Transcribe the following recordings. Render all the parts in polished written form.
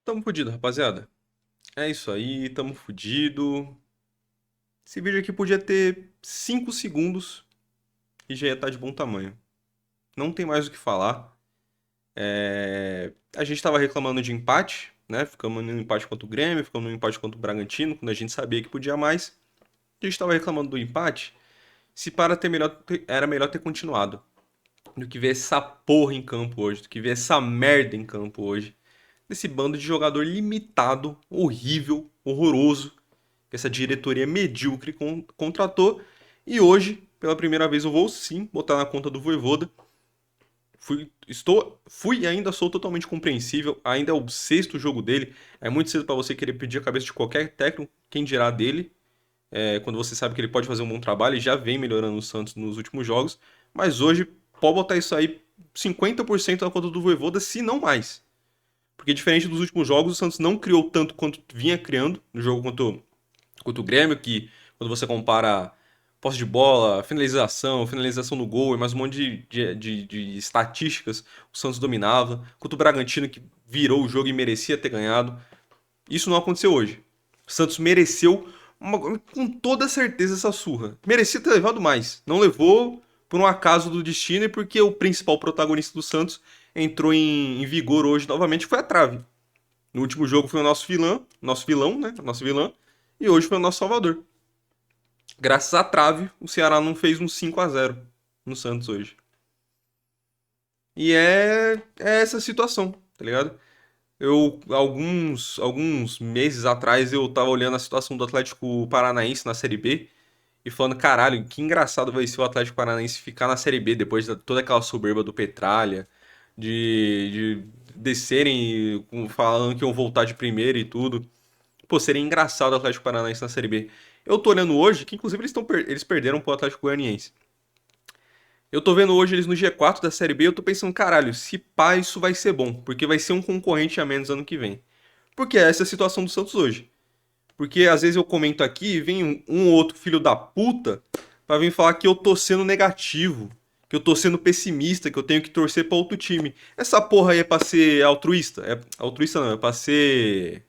Tamo fudido, rapaziada. É isso aí, tamo fudido. Esse vídeo aqui podia ter 5 segundos e já ia estar de bom tamanho. Não tem mais o que falar. A gente tava reclamando de empate, né? Ficamos no empate contra o Grêmio, ficamos no empate contra o Bragantino, quando a gente sabia que podia mais. A gente tava reclamando do empate. Se para ter melhor, era melhor ter continuado. Do que ver essa porra em campo hoje, do que ver essa merda em campo hoje. Desse bando de jogador limitado, horrível, horroroso, que essa diretoria medíocre contratou. E hoje, pela primeira vez, eu vou sim botar na conta do Voivoda. Fui e ainda sou totalmente compreensível. Ainda é o sexto jogo dele. É muito cedo para você querer pedir a cabeça de qualquer técnico, quem dirá dele. Quando você sabe que ele pode fazer um bom trabalho e já vem melhorando o Santos nos últimos jogos. Mas hoje, pode botar isso aí 50% na conta do Voivoda, se não mais. Porque diferente dos últimos jogos, o Santos não criou tanto quanto vinha criando no jogo contra o Grêmio, que quando você compara posse de bola, finalização no gol e mais um monte de estatísticas, o Santos dominava. Contra o Bragantino, que virou o jogo e merecia ter ganhado. Isso não aconteceu hoje. O Santos mereceu, com toda certeza, essa surra. Merecia ter levado mais. Não levou por um acaso do destino e porque o principal protagonista do Santos entrou em vigor hoje novamente, que foi a trave. No último jogo foi o nosso vilão, né? Nosso vilão. E hoje foi o nosso salvador. Graças à trave, o Ceará não fez um 5-0 no Santos hoje. E é essa situação, tá ligado? Alguns meses atrás, eu tava olhando a situação do Atlético Paranaense na Série B e falando, caralho, que engraçado vai ser o Atlético Paranaense ficar na Série B depois de toda aquela soberba do Petralha, de descerem falando que iam voltar de primeira e tudo. Pô, seria engraçado o Atlético Paranaense na Série B. Eu tô olhando hoje que, inclusive, eles perderam pro Atlético Goianiense. Eu tô vendo hoje eles no G4 da Série B, eu tô pensando, caralho, se pá, isso vai ser bom, porque vai ser um concorrente a menos ano que vem. Porque essa é a situação do Santos hoje. Porque às vezes eu comento aqui e vem um ou outro filho da puta pra vir falar que eu tô sendo negativo, que eu tô sendo pessimista, que eu tenho que torcer pra outro time. Essa porra aí é pra ser altruísta? É altruísta não, é pra ser.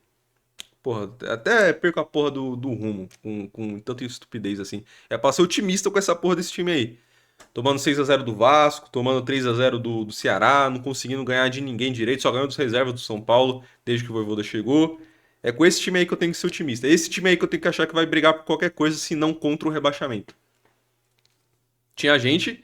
Porra, até perco a porra do rumo com tanta estupidez assim. É pra ser otimista com essa porra desse time aí. Tomando 6-0 do Vasco, tomando 3-0 do Ceará, não conseguindo ganhar de ninguém direito, só ganhando dos reservas do São Paulo desde que o Voivoda chegou. É com esse time aí que eu tenho que ser otimista. É esse time aí que eu tenho que achar que vai brigar por qualquer coisa, se não contra o rebaixamento. Tinha gente,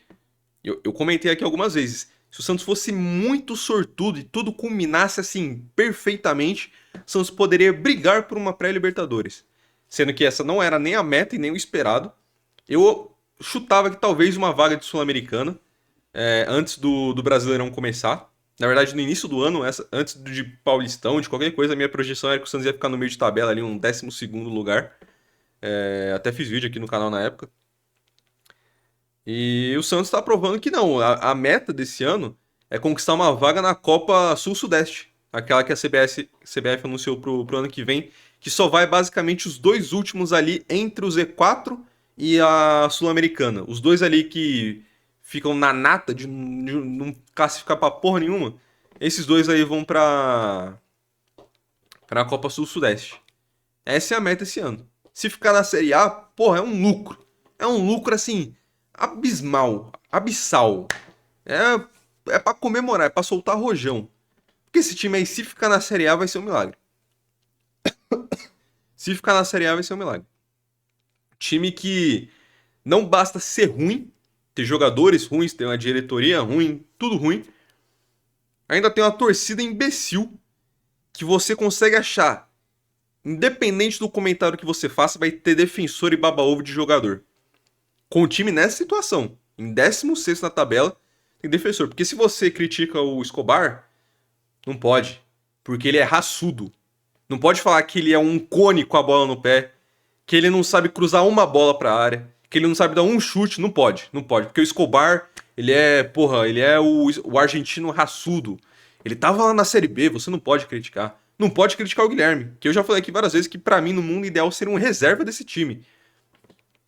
eu comentei aqui algumas vezes, se o Santos fosse muito sortudo e tudo culminasse assim perfeitamente, o Santos poderia brigar por uma pré-Libertadores. Sendo que essa não era nem a meta e nem o esperado. Eu chutava que talvez uma vaga de Sul-Americana, antes do Brasileirão começar. Na verdade, no início do ano, antes de Paulistão, de qualquer coisa, a minha projeção era que o Santos ia ficar no meio de tabela ali, um 12º lugar. Até fiz vídeo aqui no canal na época. E o Santos está provando que não. A meta desse ano é conquistar uma vaga na Copa Sul-Sudeste. Aquela que a CBF anunciou pro ano que vem, que só vai basicamente os dois últimos ali entre o Z4 e a Sul-Americana. Os dois ali que ficam na nata de não classificar pra porra nenhuma. Esses dois aí vão pra Copa Sul-Sudeste. Essa é a meta esse ano. Se ficar na Série A, porra, é um lucro. É um lucro assim, abismal, abissal. É pra comemorar, é pra soltar rojão. Porque esse time aí, se ficar na Série A, vai ser um milagre. Se ficar na Série A, vai ser um milagre. Time que não basta ser ruim, ter jogadores ruins, ter uma diretoria ruim, tudo ruim. Ainda tem uma torcida imbecil que você consegue achar. Independente do comentário que você faça, vai ter defensor e baba-ovo de jogador. Com o time nessa situação, em 16º na tabela, tem defensor. Porque se você critica o Escobar, não pode. Porque ele é raçudo. Não pode falar que ele é um cone com a bola no pé, que ele não sabe cruzar uma bola pra área, que ele não sabe dar um chute. Não pode, não pode. Porque o Escobar, ele é o argentino raçudo. Ele tava lá na Série B, você não pode criticar. Não pode criticar o Guilherme, que eu já falei aqui várias vezes que pra mim no mundo ideal seria um reserva desse time.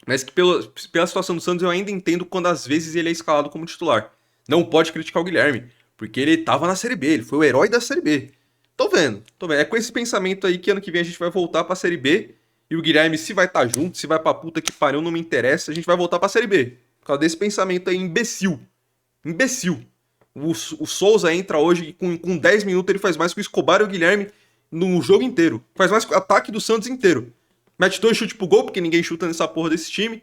Mas que pela situação do Santos eu ainda entendo quando às vezes ele é escalado como titular. Não pode criticar o Guilherme, porque ele tava na Série B, ele foi o herói da Série B. Tô vendo, tô vendo. É com esse pensamento aí que ano que vem a gente vai voltar pra Série B. E o Guilherme, se vai estar junto, se vai pra puta que pariu, não me interessa. A gente vai voltar pra Série B. Por causa desse pensamento aí imbecil. Imbecil. O Souza entra hoje e com 10 minutos ele faz mais que o Escobar e o Guilherme no jogo inteiro. Faz mais que o ataque do Santos inteiro. Mete dois chutes pro gol, porque ninguém chuta nessa porra desse time.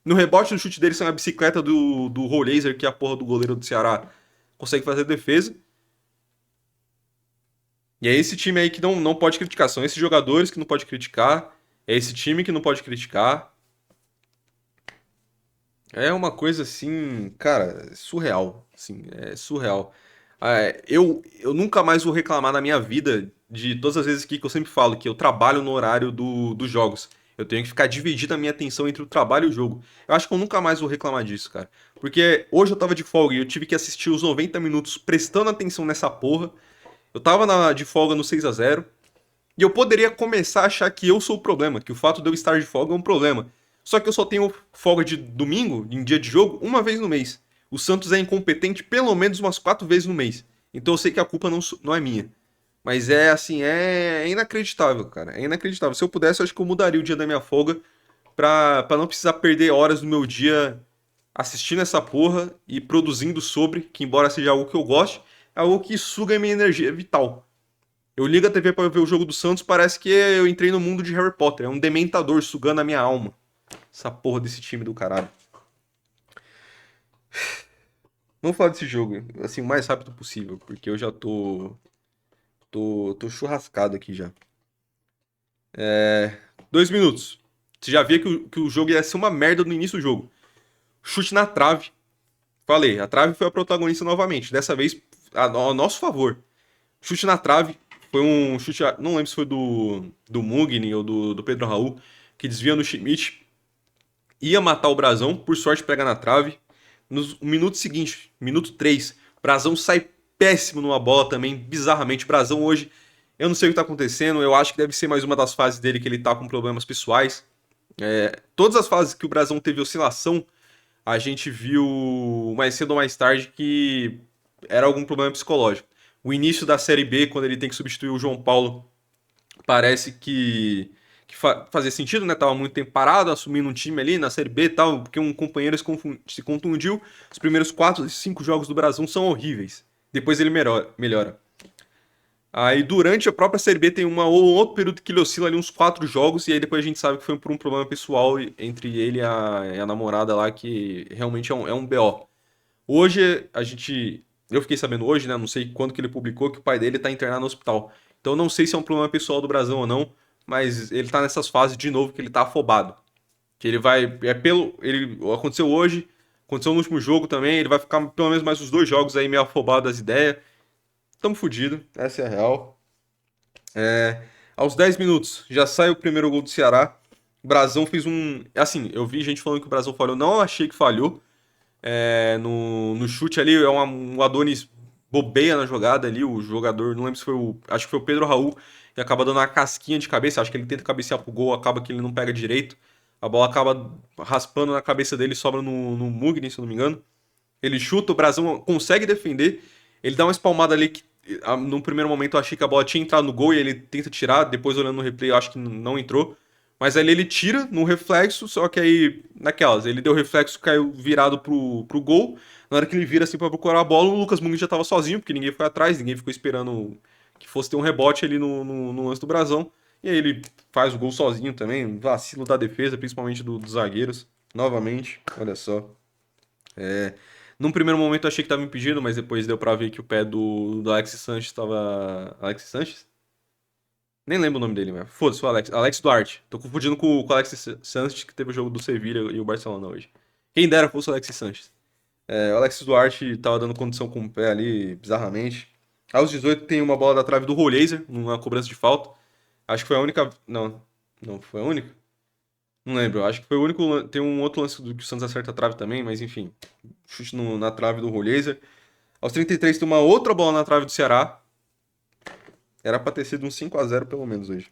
No rebote do chute dele sai uma bicicleta do Rollaser, que é a porra do goleiro do Ceará consegue fazer defesa. E é esse time aí que não pode criticar. São esses jogadores que não pode criticar. É esse time que não pode criticar. É uma coisa assim, cara, surreal. Assim, é surreal. Eu nunca mais vou reclamar na minha vida de todas as vezes que eu sempre falo que eu trabalho no horário dos jogos. Eu tenho que ficar dividindo a minha atenção entre o trabalho e o jogo. Eu acho que eu nunca mais vou reclamar disso, cara. Porque hoje eu tava de folga e eu tive que assistir os 90 minutos prestando atenção nessa porra. Eu tava de folga no 6-0 e eu poderia começar a achar que eu sou o problema, que o fato de eu estar de folga é um problema. Só que eu só tenho folga de domingo, em dia de jogo, uma vez no mês. O Santos é incompetente pelo menos umas 4 vezes no mês. Então eu sei que a culpa não é minha. Mas é assim, é inacreditável, cara. É inacreditável. Se eu pudesse, eu acho que eu mudaria o dia da minha folga pra não precisar perder horas do meu dia assistindo essa porra e produzindo sobre, que embora seja algo que eu goste, é algo que suga minha energia vital. Eu ligo a TV pra ver o jogo do Santos, parece que eu entrei no mundo de Harry Potter. É um dementador sugando a minha alma. Essa porra desse time do caralho. Vamos falar desse jogo, assim, o mais rápido possível, porque eu já tô churrascado aqui já. 2 minutos. Você já via que o jogo ia ser uma merda no início do jogo. Chute na trave. Falei, a trave foi a protagonista novamente. Dessa vez, a nosso favor. Chute na trave. Foi um chute. Não lembro se foi do Mugni ou do Pedro Raul, que desvia no Schmidt. Ia matar o Brasão, por sorte pega na trave. No minuto seguinte, minuto 3, Brasão sai péssimo numa bola também, bizarramente. Brasão hoje, eu não sei o que tá acontecendo, eu acho que deve ser mais uma das fases dele que ele tá com problemas pessoais. Todas as fases que o Brasão teve oscilação, a gente viu mais cedo ou mais tarde que era algum problema psicológico. O início da Série B, quando ele tem que substituir o João Paulo, parece que fazia sentido, né? Tava muito tempo parado, assumindo um time ali na Série B e tal, porque um companheiro se contundiu. Os primeiros 4, 5 jogos do Brasil são horríveis. Depois ele melhora. Aí durante a própria Série B tem ou outro período que ele oscila ali uns 4 jogos, e aí depois a gente sabe que foi por um problema pessoal entre ele e a namorada lá, que realmente é um BO. Hoje a gente. Eu fiquei sabendo hoje, né? Não sei quando que ele publicou que o pai dele tá internado no hospital. Então não sei se é um problema pessoal do Brasil ou não, mas ele tá nessas fases de novo que ele tá afobado. Que ele vai. Ele aconteceu hoje, aconteceu no último jogo também, ele vai ficar pelo menos mais uns 2 jogos aí meio afobado das ideias. Tamo fudido, essa é a real. Aos 10 minutos, já sai o primeiro gol do Ceará. O Brasão fez um. Assim, eu vi gente falando que o Brasão falhou, não achei que falhou. No chute ali, um Adonis bobeia na jogada ali, o jogador, não lembro se foi acho que foi o Pedro Raul, que acaba dando uma casquinha de cabeça, acho que ele tenta cabecear pro gol, acaba que ele não pega direito, a bola acaba raspando na cabeça dele, sobra no Mugni, se eu não me engano. Ele chuta, o Brasão consegue defender, ele dá uma espalmada ali que no primeiro momento eu achei que a bola tinha entrado no gol e ele tenta tirar, depois olhando no replay eu acho que não entrou. Mas ali ele tira no reflexo, só que aí, naquelas, ele deu reflexo, caiu virado pro gol. Na hora que ele vira assim pra procurar a bola, o Lucas Mugni já tava sozinho, porque ninguém foi atrás, ninguém ficou esperando que fosse ter um rebote ali no lance do Brasão. E aí ele faz o gol sozinho também, vacilo da defesa, principalmente dos zagueiros. Novamente, olha só. Num primeiro momento eu achei que tava impedido, mas depois deu pra ver que o pé do Alex Sanches tava. Alex Sanches? Nem lembro o nome dele, mas foda-se, o Alex. Alex Duarte. Tô confundindo com o Alex Sanches, que teve o jogo do Sevilla e o Barcelona hoje. Quem dera fosse o Alex Sanches. O Alex Duarte tava dando condição com o pé ali, bizarramente. Aos 18 tem uma bola da trave do Rollaser, numa cobrança de falta. Acho que foi a única. Não, não foi a única? Não lembro. Acho que foi o único. Tem um outro lance que o Santos acerta a trave também, mas enfim. Chute na trave do Rollaser. Aos 33 tem uma outra bola na trave do Ceará. Era pra ter sido um 5-0 pelo menos hoje.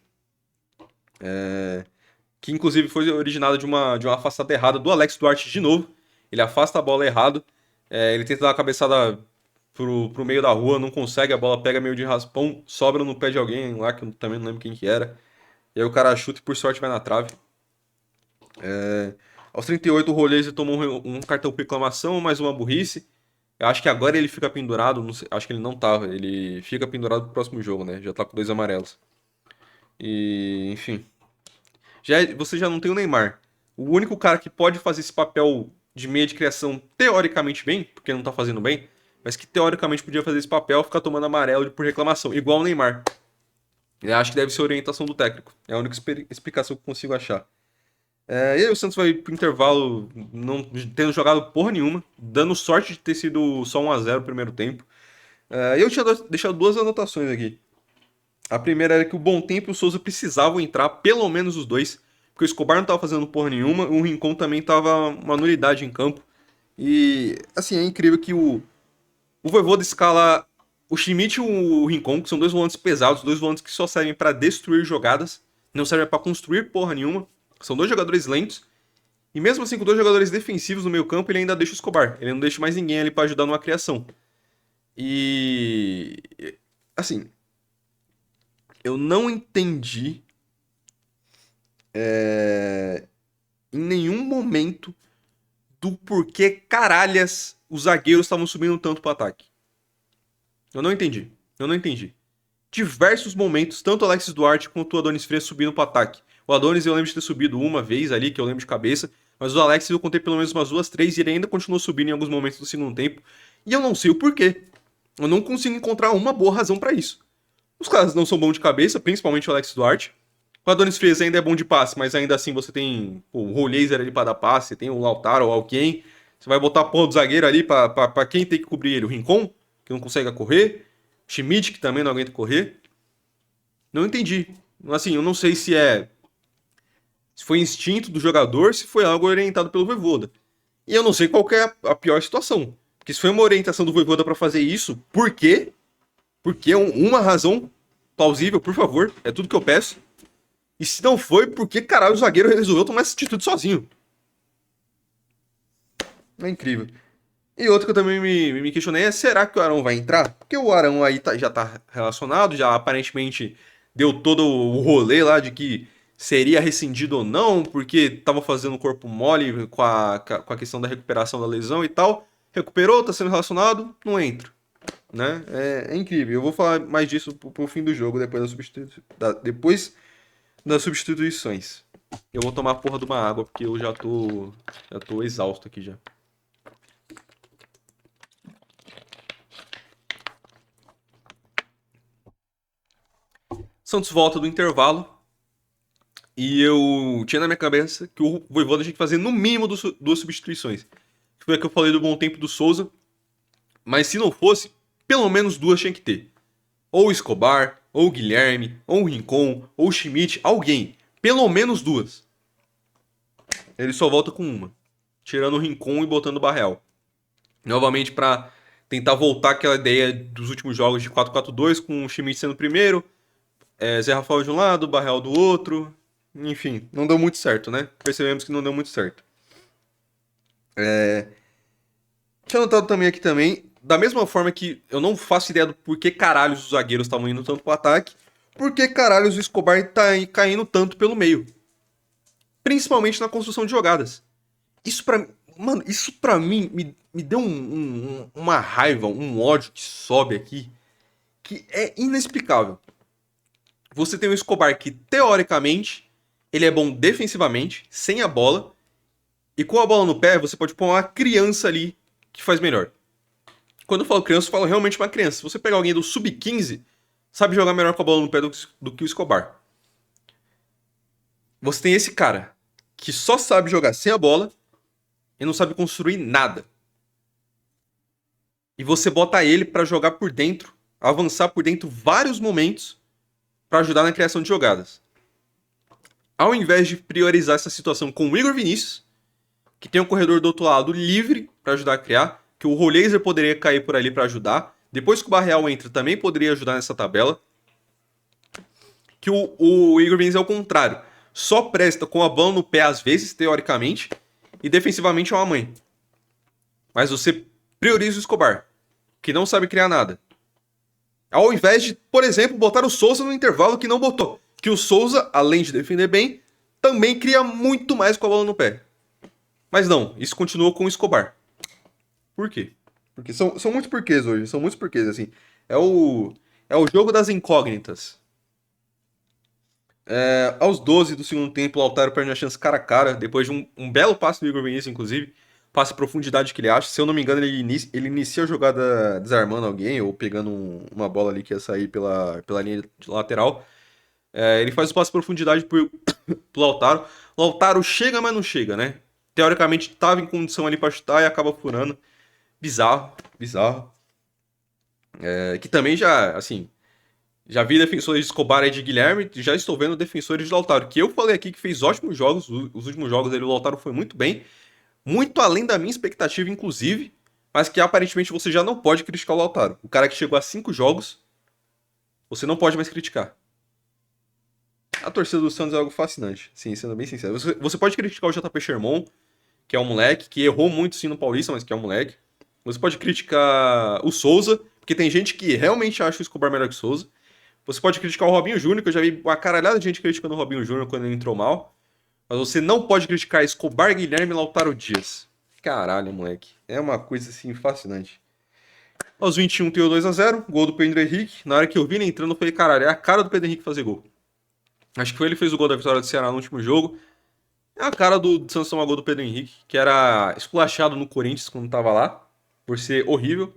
Que inclusive foi originado de uma afastada errada do Alex Duarte de novo. Ele afasta a bola errado. Ele tenta dar uma cabeçada pro meio da rua, não consegue, a bola pega meio de raspão, sobra no pé de alguém lá, que eu também não lembro quem que era. E aí o cara chuta e por sorte vai na trave. Aos 38 o Roleza tomou um cartão por reclamação, mais uma burrice. Eu acho que agora ele fica pendurado, não sei, acho que ele não tava, ele fica pendurado pro próximo jogo, né? Já tá com 2 amarelos. E, enfim. Você já não tem o Neymar. O único cara que pode fazer esse papel de meia de criação teoricamente bem, porque não tá fazendo bem, mas que teoricamente podia fazer esse papel, ficar tomando amarelo por reclamação, igual o Neymar. Eu acho que deve ser orientação do técnico. É a única explicação que eu consigo achar. E aí o Santos vai pro intervalo não tendo jogado porra nenhuma, dando sorte de ter sido só 1-0 no primeiro tempo. Eu tinha deixado duas anotações aqui. A primeira era que o Bom Tempo e o Souza precisavam entrar, pelo menos os dois, porque o Escobar não tava fazendo porra nenhuma, o Rincon também tava uma nulidade em campo. E, assim, é incrível que o Vojvoda escala o Schmidt e o Rincon, que são dois volantes pesados, dois volantes que só servem para destruir jogadas, não servem para construir porra nenhuma. São dois jogadores lentos. E mesmo assim, com dois jogadores defensivos no meio campo, ele ainda deixa o Escobar. Ele não deixa mais ninguém ali para ajudar numa criação. E, assim, eu não entendi em nenhum momento do porquê caralhas os zagueiros estavam subindo tanto pro ataque. Eu não entendi. Eu não entendi. Diversos momentos, tanto o Alexis Duarte quanto o Adonis Freitas subindo pro ataque. O Adonis eu lembro de ter subido uma vez ali, que eu lembro de cabeça, mas o Alexis eu contei pelo menos umas duas, três, e ele ainda continuou subindo em alguns momentos do segundo tempo. E eu não sei o porquê. Eu não consigo encontrar uma boa razão para isso. Os caras não são bons de cabeça, principalmente o Alexis Duarte. O Adonis Freitas ainda é bom de passe, mas ainda assim você tem o Rolhazer ali pra dar passe, tem o Lautaro ou alguém. Você vai botar a porra do zagueiro ali pra quem tem que cobrir ele? O Rincon, que não consegue correr. Schmidt, que também não aguenta correr. Não entendi. Assim, eu não sei se foi instinto do jogador, se foi algo orientado pelo Vojvoda. E eu não sei qual que é a pior situação. Porque se foi uma orientação do Vojvoda pra fazer isso, por quê? Porque uma razão plausível, por favor, é tudo que eu peço. E se não foi, por que caralho o zagueiro resolveu tomar essa atitude sozinho? É incrível. E outro que eu também me questionei é: será que o Arão vai entrar? Porque o Arão aí já tá relacionado, já aparentemente deu todo o rolê lá de que seria rescindido ou não, porque tava fazendo corpo mole com a questão da recuperação da lesão e tal. Recuperou, tá sendo relacionado, não entra. Né? É incrível. Eu vou falar mais disso pro fim do jogo, depois das substituições. Eu vou tomar a porra de uma água, porque eu já tô exausto aqui já. Santos volta do intervalo e eu tinha na minha cabeça que o Vojvoda tinha que fazer no mínimo duas substituições. Foi a que eu falei do Bom Tempo do Souza, mas se não fosse, pelo menos duas tinha que ter. Ou o Escobar, ou o Guilherme, ou o Rincon, ou o Schmidt, alguém. Pelo menos duas. Ele só volta com uma, tirando o Rincon e botando o Barreal. Novamente para tentar voltar aquela ideia dos últimos jogos de 4-4-2, com o Schmidt sendo o primeiro, Zé Rafael de um lado, Barreal do outro. Enfim, não deu muito certo, né? Percebemos que não deu muito certo. Tinha notado também aqui também, da mesma forma que eu não faço ideia do porquê caralhos os zagueiros estavam indo tanto pro ataque, por que caralhos o Escobar tá aí caindo tanto pelo meio. Principalmente na construção de jogadas. Isso pra, mano, isso pra mim me deu uma raiva, um ódio que sobe aqui, que é inexplicável. Você tem o Escobar que, teoricamente, ele é bom defensivamente, sem a bola, e com a bola no pé, você pode pôr uma criança ali que faz melhor. Quando eu falo criança, eu falo realmente uma criança. Se você pegar alguém do sub-15, sabe jogar melhor com a bola no pé do que o Escobar. Você tem esse cara que só sabe jogar sem a bola e não sabe construir nada. E você bota ele pra jogar por dentro, avançar por dentro vários momentos pra ajudar na criação de jogadas. Ao invés de priorizar essa situação com o Igor Vinícius, que tem um corredor do outro lado livre pra ajudar a criar, que o Rolhazer poderia cair por ali pra ajudar, depois que o Barreal entra também poderia ajudar nessa tabela, que o Igor Vinícius é o contrário. Só presta com a bola no pé às vezes, teoricamente, e defensivamente é uma mãe. Mas você prioriza o Escobar. que não sabe criar nada. Ao invés de, por exemplo, botar o Souza no intervalo que não botou. Que o Souza, além de defender bem, também cria muito mais com a bola no pé. Mas não, isso continuou com o Escobar. Por quê? Porque são muitos porquês hoje, são muitos porquês, assim. É o jogo das incógnitas. Aos 12 do segundo tempo, o Lautaro perde a chance cara a cara, depois de um belo passe do Igor Vinícius, inclusive. Passe a profundidade que ele acha. Se eu não me engano, ele inicia a jogada desarmando alguém ou pegando uma bola ali que ia sair pela linha de lateral. Ele faz o passe de profundidade pro Lautaro. Lautaro chega, mas não chega, né? Teoricamente estava em condição ali pra chutar e acaba furando. Bizarro, bizarro. Que também já, assim, já vi defensores de Escobar e de Guilherme, já estou vendo defensores de Lautaro, que eu falei aqui que fez ótimos jogos, os últimos jogos dele, o Lautaro foi muito bem, muito além da minha expectativa, inclusive, mas que aparentemente você já não pode criticar o Lautaro. O cara que chegou a 5 jogos, você não pode mais criticar. A torcida do Santos é algo fascinante, sim, sendo bem sincero. Você pode criticar o JP Sherman, que é um moleque, que errou muito sim no Paulista, mas que é um moleque. Você pode criticar o Souza, porque tem gente que realmente acha o Escobar melhor que o Souza. Você pode criticar o Robinho Júnior, que eu já vi uma caralhada de gente criticando o Robinho Júnior quando ele entrou mal. Mas você não pode criticar Escobar, Guilherme e Lautaro Dias. Caralho, moleque. É uma coisa assim fascinante. Aos 21 tem o 2x0, gol do Pedro Henrique. Na hora que eu vi ele entrando, eu falei, caralho, é a cara do Pedro Henrique fazer gol. Acho que foi ele que fez o gol da vitória do Ceará no último jogo. É a cara do Santos tomar gol do Pedro Henrique, que era esculachado no Corinthians quando tava lá, por ser horrível.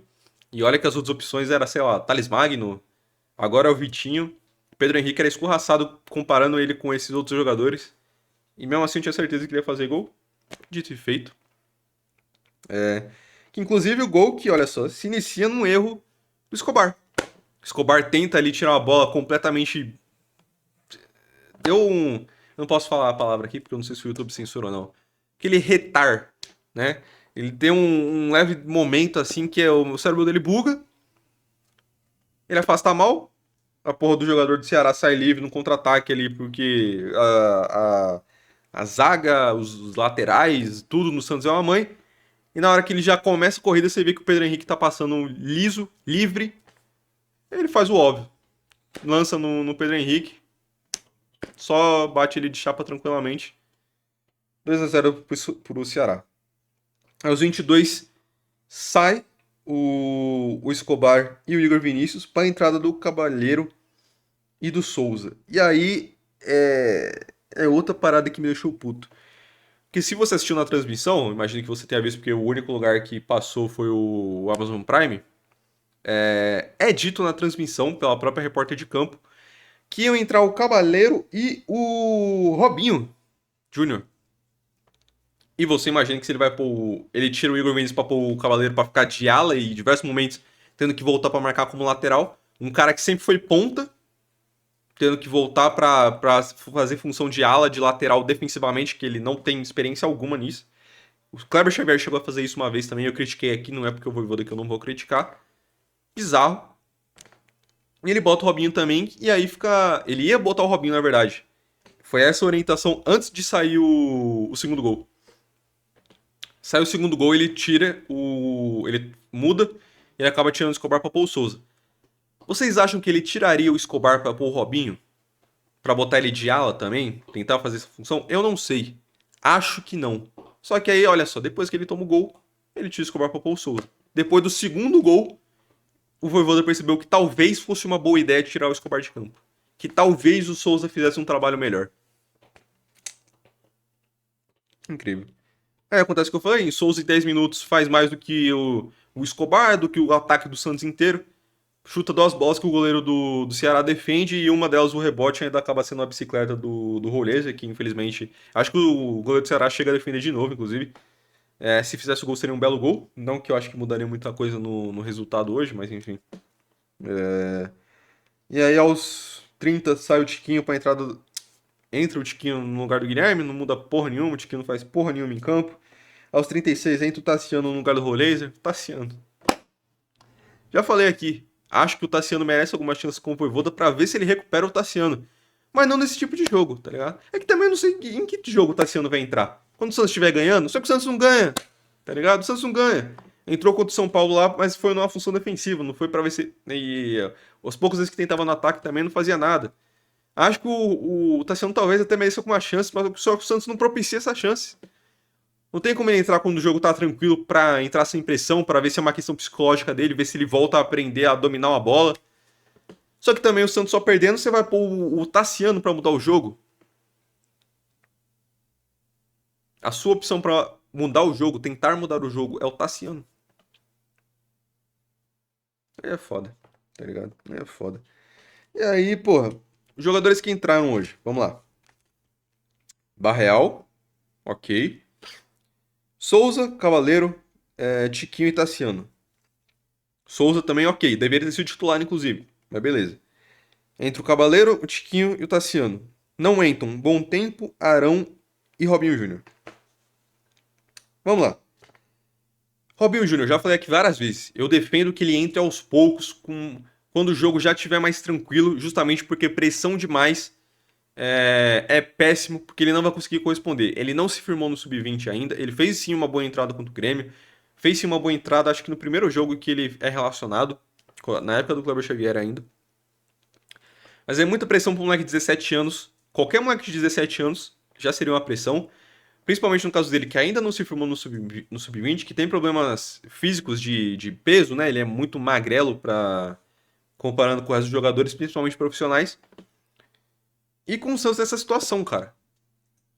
E olha que as outras opções eram, sei lá, Thales Magno, agora é o Vitinho. Pedro Henrique era escorraçado comparando ele com esses outros jogadores. E mesmo assim eu tinha certeza que ele ia fazer gol. Dito e feito. Que inclusive o gol que, olha só, se inicia num erro do Escobar. Escobar tenta ali tirar uma bola completamente. Deu um. Eu não posso falar a palavra aqui porque eu não sei se o YouTube censura ou não. Aquele retar, né? Ele tem um leve momento assim que o cérebro dele buga. Ele afasta mal. A porra do jogador do Ceará sai livre no contra-ataque ali porque a zaga, os laterais, tudo no Santos é uma mãe. E na hora que ele já começa a corrida, você vê que o Pedro Henrique tá passando liso, livre. Ele faz o óbvio. Lança no Pedro Henrique. Só bate ele de chapa tranquilamente. 2x0 pro Ceará. Aos 22, sai o Escobar e o Igor Vinícius para a entrada do Cabalheiro e do Souza. E aí é outra parada que me deixou puto. Porque se você assistiu na transmissão, imagino que você tenha visto, porque o único lugar que passou foi o Amazon Prime. É dito na transmissão, pela própria repórter de campo, que iam entrar o Cavaleiro e o Robinho Júnior. E você imagina que se ele vai pôr. Ele tira o Igor Mendes pra pôr o Cavaleiro pra ficar de ala e em diversos momentos tendo que voltar pra marcar como lateral. Um cara que sempre foi ponta, tendo que voltar pra fazer função de ala, de lateral defensivamente, que ele não tem experiência alguma nisso. O Kleber Xavier chegou a fazer isso uma vez também, eu critiquei aqui, não é porque eu vou que eu não vou criticar. Bizarro. E ele bota o Robinho também, e aí fica. Ele ia botar o Robinho, na verdade. Foi essa a orientação antes de sair o segundo gol. Sai o segundo gol, ele tira o. Ele muda e ele acaba tirando o Escobar pra pôr o Souza. Vocês acham que ele tiraria o Escobar pra pôr o Robinho? Pra botar ele de ala também? Tentar fazer essa função? Eu não sei. Acho que não. Só que aí, olha só, depois que ele toma o gol, ele tira o Escobar pra pôr o Souza. Depois do segundo gol, o Vojvoda percebeu que talvez fosse uma boa ideia de tirar o Escobar de campo. Que talvez o Souza fizesse um trabalho melhor. Incrível. Aí acontece o que eu falei, em Souza em 10 minutos faz mais do que o Escobar, do que o ataque do Santos inteiro. Chuta duas bolas que o goleiro do Ceará defende e uma delas o rebote ainda acaba sendo a bicicleta do Roleza, que infelizmente. Acho que o goleiro do Ceará chega a defender de novo, inclusive. Se fizesse o gol seria um belo gol. Não que eu acho que mudaria muita coisa no resultado hoje, mas enfim. E aí aos 30 sai o Tiquinho pra entrada. Entra o Tiquinho no lugar do Guilherme, não muda porra nenhuma, o Tiquinho não faz porra nenhuma em campo. Aos 36 entra o Tassiano no lugar do Roleiser. Tassiano. Já falei aqui, acho que o Tassiano merece alguma chance com o Voivoda pra ver se ele recupera o Tassiano. Mas não nesse tipo de jogo, tá ligado? É que também eu não sei em que jogo o Tassiano vai entrar. Quando o Santos estiver ganhando, só que o Santos não ganha, tá ligado? O Santos não ganha. Entrou contra o São Paulo lá, mas foi numa função defensiva, não foi pra ver se. E os poucos vezes que tentava no ataque também não fazia nada. Acho que o Tassiano talvez até mereceu com uma chance, mas só que o Santos não propicia essa chance. Não tem como ele entrar quando o jogo tá tranquilo pra entrar sem pressão, pra ver se é uma questão psicológica dele, ver se ele volta a aprender a dominar uma bola. Só que também o Santos só perdendo, você vai pôr o Tassiano pra mudar o jogo. A sua opção pra mudar o jogo, tentar mudar o jogo, é o Tassiano. Aí é foda, tá ligado? Aí é foda. E aí, porra, os jogadores que entraram hoje, vamos lá. Barreal, ok. Souza, Cavaleiro, Tiquinho e Tassiano. Souza também, ok. Deveria ter sido titular, inclusive. Mas beleza. Entre o Cavaleiro, o Tiquinho e o Tassiano. Não entram Bom Tempo, Arão e Robinho Júnior. Vamos lá. Robinho Júnior, já falei aqui várias vezes. Eu defendo que ele entre aos poucos, quando o jogo já estiver mais tranquilo, justamente porque pressão demais é péssimo, porque ele não vai conseguir corresponder. Ele não se firmou no sub-20 ainda. Ele fez sim uma boa entrada contra o Grêmio. Fez sim uma boa entrada, acho que no primeiro jogo que ele é relacionado, na época do Kleber Xavier ainda. Mas é muita pressão para um moleque de 17 anos. Qualquer moleque de 17 anos já seria uma pressão. Principalmente no caso dele, que ainda não se firmou no sub-20, que tem problemas físicos de peso, né? Ele é muito magrelo comparando com os jogadores, principalmente profissionais. E com o Santos nessa situação, cara.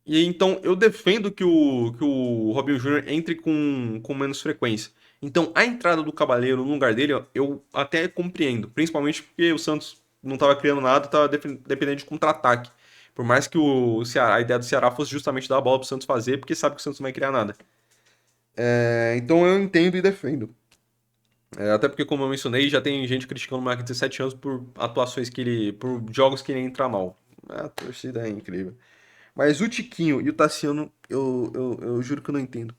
E então eu defendo que o Robinho Júnior entre com menos frequência. Então a entrada do Cavaleiro no lugar dele, ó, eu até compreendo. Principalmente porque o Santos não estava criando nada, estava dependendo de contra-ataque. Por mais que o Ceará, a ideia do Ceará fosse justamente dar a bola pro Santos fazer, porque sabe que o Santos não vai criar nada. Então eu entendo e defendo. Até porque, como eu mencionei, já tem gente criticando o moleque de 17 anos por atuações que ele. Por jogos que ele entra mal. A torcida é incrível. Mas o Tiquinho e o Tassiano, eu juro que eu não entendo.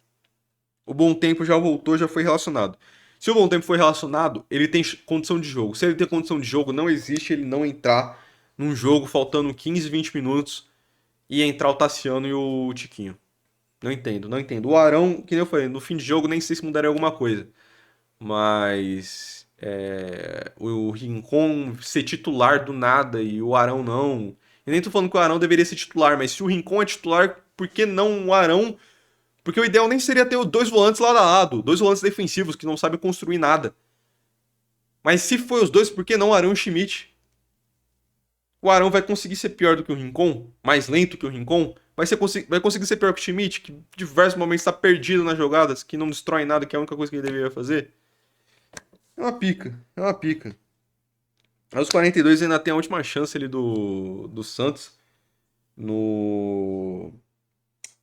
O Bom Tempo já voltou, já foi relacionado. Se o Bom Tempo foi relacionado, ele tem condição de jogo. Se ele tem condição de jogo, não existe ele não entrar num jogo faltando 15, 20 minutos e entrar o Tassiano e o Tiquinho. Não entendo, não entendo. O Arão, que nem eu falei, no fim de jogo nem sei se mudaria alguma coisa. Mas o Rincon ser titular do nada e o Arão não. Eu nem tô falando que o Arão deveria ser titular, mas se o Rincon é titular, por que não o Arão? Porque o ideal nem seria ter dois volantes lado a lado, dois volantes defensivos que não sabem construir nada. Mas se foi os dois, por que não o Arão e o Schmidt? O Arão vai conseguir ser pior do que o Rincon? Mais lento que o Rincon? Vai conseguir ser pior que o Schmidt, que em diversos momentos está perdido nas jogadas, que não destrói nada, que é a única coisa que ele deveria fazer? É uma pica, é uma pica. Aos 42 ainda tem a última chance ali do Santos no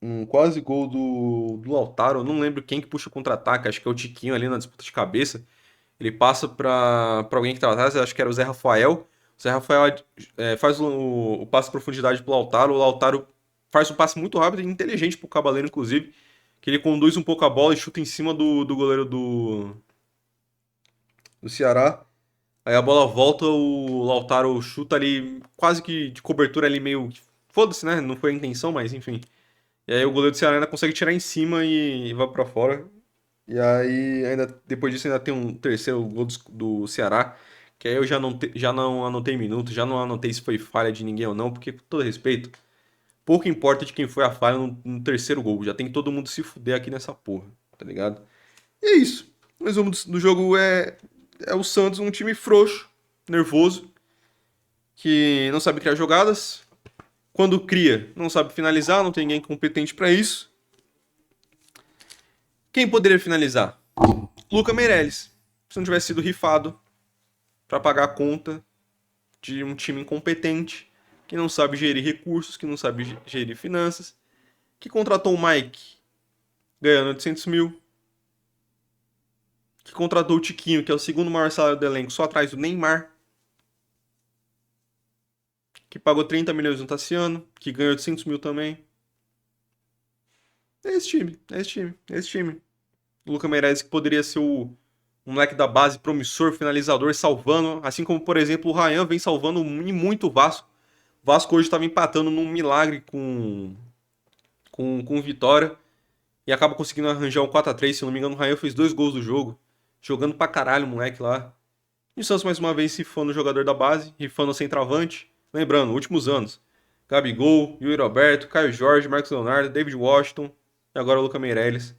um quase gol do Lautaro. Eu não lembro quem que puxa o contra-ataque, acho que é o Tiquinho ali na disputa de cabeça. Ele passa pra alguém que tava atrás, acho que era o Zé Rafael. O Zé Rafael faz o passe de profundidade pro Lautaro. O Lautaro faz um passe muito rápido e inteligente pro Cabaleiro, inclusive. Que ele conduz um pouco a bola e chuta em cima do goleiro do Ceará. Aí a bola volta, o Lautaro chuta ali, quase que de cobertura ali meio. Foda-se, né? Não foi a intenção, mas enfim. E aí o goleiro do Ceará ainda consegue tirar em cima e vai pra fora. E aí, ainda, depois disso, ainda tem um terceiro gol do Ceará. Que aí eu já não anotei minuto, já não anotei se foi falha de ninguém ou não, porque, com todo respeito, pouco importa de quem foi a falha no terceiro gol. Já tem que todo mundo se fuder aqui nessa porra, tá ligado? E é isso. O resumo do jogo é o Santos, um time frouxo, nervoso, que não sabe criar jogadas. Quando cria, não sabe finalizar, não tem ninguém competente pra isso. Quem poderia finalizar? Luca Meirelles. Se não tivesse sido rifado pra pagar a conta de um time incompetente, que não sabe gerir recursos, que não sabe gerir finanças, que contratou o Mike ganhando 800 mil, que contratou o Tiquinho, que é o segundo maior salário do elenco, só atrás do Neymar, que pagou 30 milhões no Tassiano, que ganhou 800 mil também. É esse time, é esse time, é esse time. O Luca Meirelles que poderia ser um moleque da base promissor, finalizador, salvando, assim como, por exemplo, o Ryan vem salvando e muito o Vasco. O Vasco hoje estava empatando num milagre com o Vitória. e acaba conseguindo arranjar um 4x3. Se eu não me engano, o Rayan fez 2 gols do jogo, jogando pra caralho o moleque lá. E o Santos mais uma vez rifando o jogador da base, rifando o centroavante. Lembrando, últimos anos. Gabigol, Yuri Alberto, Caio Jorge, Marcos Leonardo, David Washington e agora o Luca Meirelles.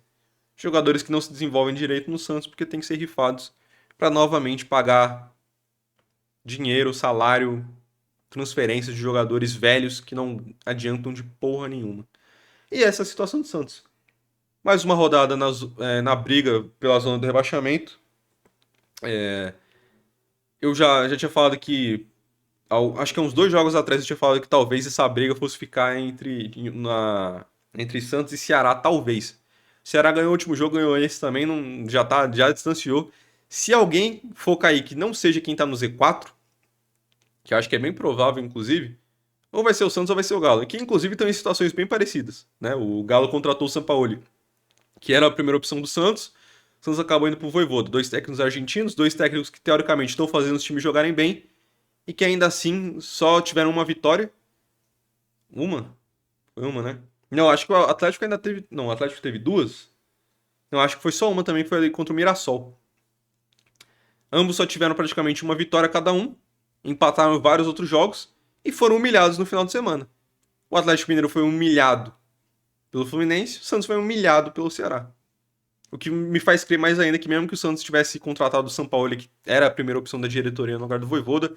Jogadores que não se desenvolvem direito no Santos porque tem que ser rifados para novamente pagar dinheiro, salário, transferências de jogadores velhos que não adiantam de porra nenhuma. E essa é a situação do Santos. Mais uma rodada na briga pela zona do rebaixamento. Eu já tinha falado que. Acho que há uns 2 jogos atrás eu tinha falado que talvez essa briga fosse ficar entre Santos e Ceará, talvez. O Ceará ganhou o último jogo, ganhou esse também, não, já distanciou. Se alguém for cair que não seja quem tá no Z4, que eu acho que é bem provável, inclusive, ou vai ser o Santos ou vai ser o Galo. Que inclusive estão em situações bem parecidas. Né? O Galo contratou o Sampaoli, que era a primeira opção do Santos. O Santos acabou indo pro Vojvoda. 2 técnicos argentinos, 2 técnicos que teoricamente estão fazendo os times jogarem bem e que ainda assim só tiveram uma vitória. Uma? Foi uma, né? Não, acho que o Atlético ainda teve. Não, o Atlético teve 2. Não, acho que foi só uma também, que foi ali contra o Mirassol. Ambos só tiveram praticamente uma vitória cada um, empataram vários outros jogos e foram humilhados no final de semana. O Atlético Mineiro foi humilhado pelo Fluminense, o Santos foi humilhado pelo Ceará. O que me faz crer mais ainda que mesmo que o Santos tivesse contratado o Sampaoli, que era a primeira opção da diretoria no lugar do Vojvoda,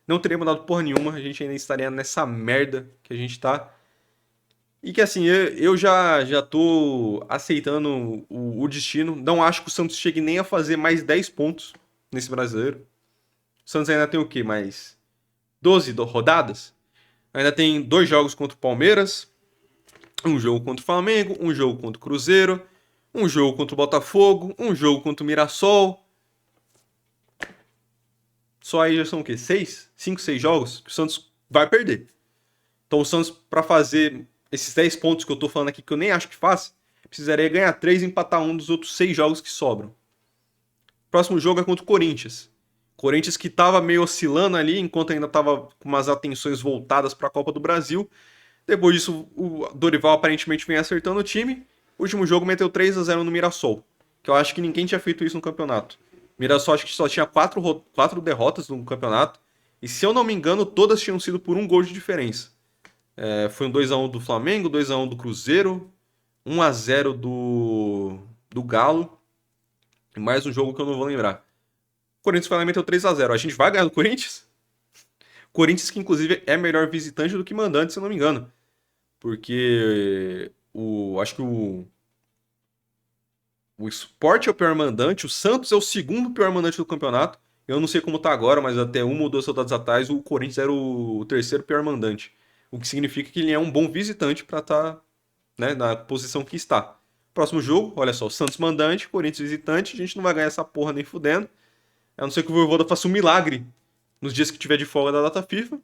não teria mudado porra nenhuma, a gente ainda estaria nessa merda que a gente tá. E que assim, eu já tô aceitando o destino. Não acho que o Santos chegue nem a fazer mais 10 pontos nesse brasileiro. O Santos ainda tem o quê? Mais 12 rodadas? Ainda tem 2 jogos contra o Palmeiras, um jogo contra o Flamengo, um jogo contra o Cruzeiro, um jogo contra o Botafogo, um jogo contra o Mirassol. Só aí já são o quê? 6? 5, 6 jogos que o Santos vai perder. Então o Santos, para fazer esses 10 pontos que eu tô falando aqui, que eu nem acho que faz, precisaria ganhar 3 e empatar um dos outros 6 jogos que sobram. Próximo jogo é contra o Corinthians. Corinthians que tava meio oscilando ali, enquanto ainda tava com umas atenções voltadas para a Copa do Brasil. Depois disso, o Dorival aparentemente vem acertando o time. O último jogo meteu 3-0 no Mirassol, que eu acho que ninguém tinha feito isso no campeonato. O Mirassol acho que só tinha 4 derrotas no campeonato. E se eu não me engano, todas tinham sido por um gol de diferença. Foi um 2x1 do Flamengo, 2x1 do Cruzeiro, 1x0 do Galo. E mais um jogo que eu não vou lembrar. O Corinthians foi lá e meteu 3x0. A gente vai ganhar do Corinthians? Corinthians que inclusive é melhor visitante do que mandante, se eu não me engano. Porque acho que o Sport é o pior mandante, o Santos é o segundo pior mandante do campeonato. Eu não sei como tá agora, mas até uma ou 2 rodadas atrás o Corinthians era o terceiro pior mandante. O que significa que ele é um bom visitante para estar, né, na posição que está. Próximo jogo, olha só, Santos mandante, Corinthians visitante, a gente não vai ganhar essa porra nem fudendo. A não ser que o Voivoda faça um milagre nos dias que tiver de folga da data FIFA.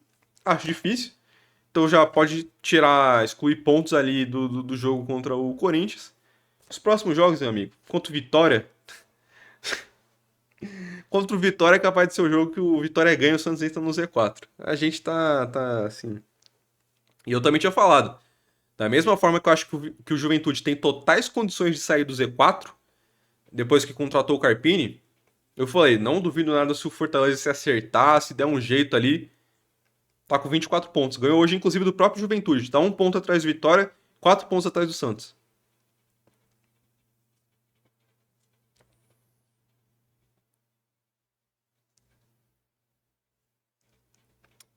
Acho difícil. Então já pode excluir pontos ali do jogo contra o Corinthians. Os próximos jogos, meu amigo, contra o Vitória. Contra o Vitória é capaz de ser o jogo que o Vitória ganha e o Santos entra no Z4. A gente tá assim. E eu também tinha falado. Da mesma forma que eu acho que o Juventude tem totais condições de sair do Z4, depois que contratou o Carpini, eu falei, não duvido nada se o Fortaleza se acertar, se der um jeito ali, tá com 24 pontos. Ganhou hoje, inclusive, do próprio Juventude. Tá 1 ponto atrás do Vitória, 4 pontos atrás do Santos.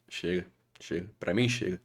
Chega, chega. Pra mim, chega.